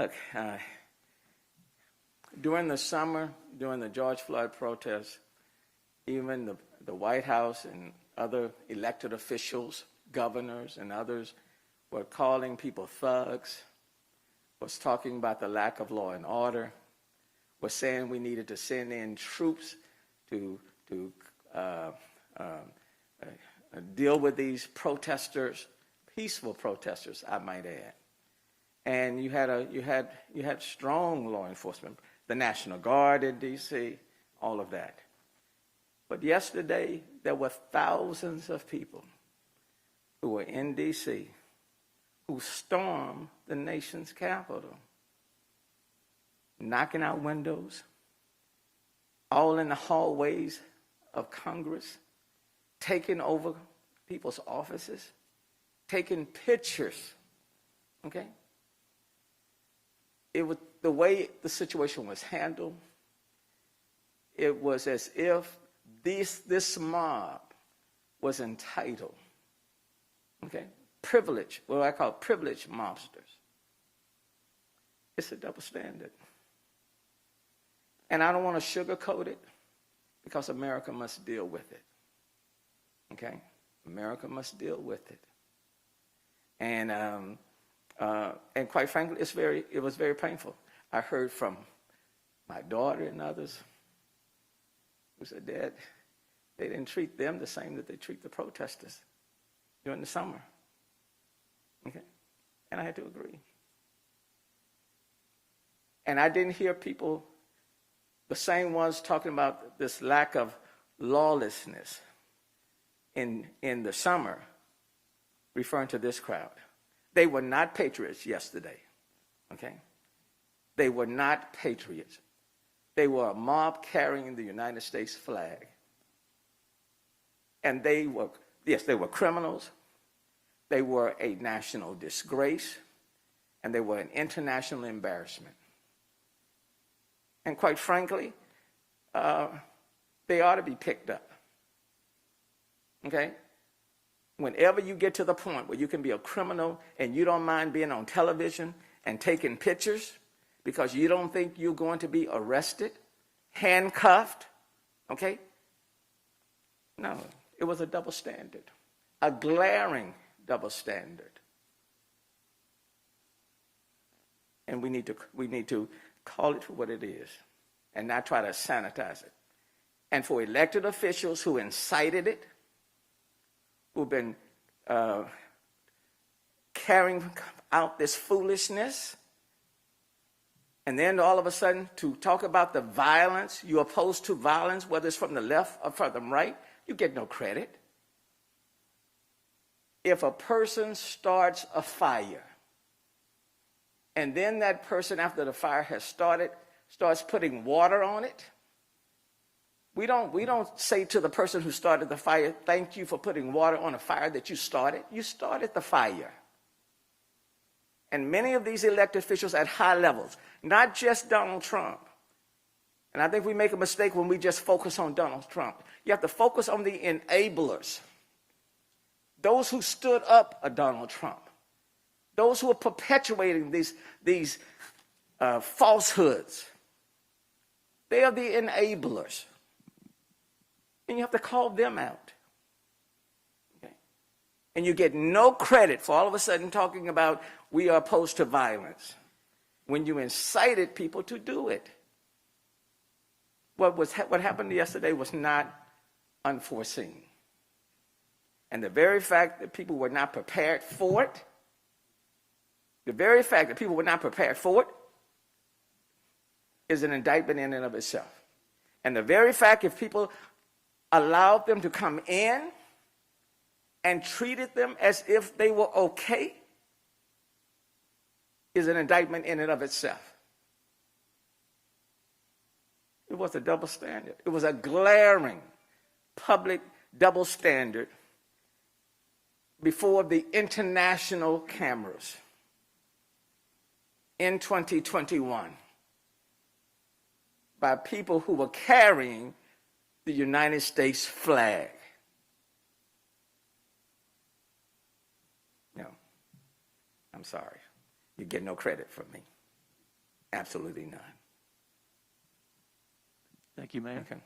Look, during the summer, during the George Floyd protests, even the White House and other elected officials, governors and others, were calling people thugs, was talking about the lack of law and order, was saying we needed to send in troops to deal with these protesters, peaceful protesters, I might add. And you had strong law enforcement, the National Guard in D.C., all of that. But yesterday, there were thousands of people who were in D.C. who stormed the nation's capital, knocking out windows, all in the hallways of Congress, taking over people's offices, taking pictures, okay? It was the way the situation was handled. It was as if this mob was entitled, okay? Privilege, what I call privileged mobsters. It's a double standard. And I don't want to sugarcoat it because America must deal with it, okay? America must deal with it. And quite frankly, it was very painful. I heard from my daughter and others who said, Dad, they didn't treat them the same that they treat the protesters during the summer. Okay? And I had to agree. And I didn't hear people, the same ones talking about this lack of lawlessness in the summer, referring to this crowd. They were not patriots yesterday, okay? They were not patriots. They were a mob carrying the United States flag. And they were criminals. They were a national disgrace. And they were an international embarrassment. And quite frankly, they ought to be picked up, okay? Whenever you get to the point where you can be a criminal and you don't mind being on television and taking pictures because you don't think you're going to be arrested, handcuffed, okay? No, it was a double standard, a glaring double standard. And we need to call it for what it is and not try to sanitize it. And for elected officials who incited it, who've been carrying out this foolishness, and then all of a sudden to talk about the violence, you're opposed to violence, whether it's from the left or from the right, you get no credit. If a person starts a fire, and then that person, after the fire has started, starts putting water on it, we don't say to the person who started the fire, thank you for putting water on a fire that you started. You started the fire. And many of these elected officials at high levels, not just Donald Trump. And I think we make a mistake when we just focus on Donald Trump. You have to focus on the enablers. Those who stood up a Donald Trump. Those who are perpetuating these falsehoods. They are the enablers. And you have to call them out. Okay? And you get no credit for all of a sudden talking about we are opposed to violence when you incited people to do it. What happened yesterday was not unforeseen. And the very fact that people were not prepared for it, is an indictment in and of itself. And the very fact if people allowed them to come in and treated them as if they were okay is an indictment in and of itself. It was a double standard. It was a glaring public double standard before the international cameras in 2021 by people who were carrying the United States flag. No, I'm sorry. You get no credit from me. Absolutely none. Thank you, Mayor. Okay.